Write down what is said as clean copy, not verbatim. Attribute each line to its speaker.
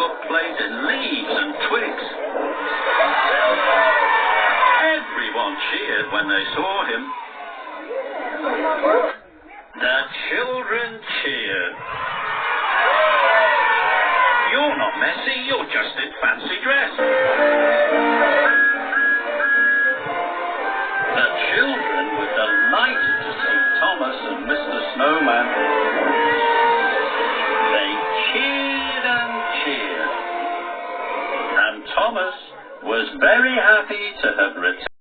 Speaker 1: took place in leaves and twigs. Everyone cheered when they saw him. The children cheered. You're not messy, you're just in fancy dress. The children were delighted to see Thomas and Mr. Snowman. They cheered and cheered. And Thomas was very happy to have returned.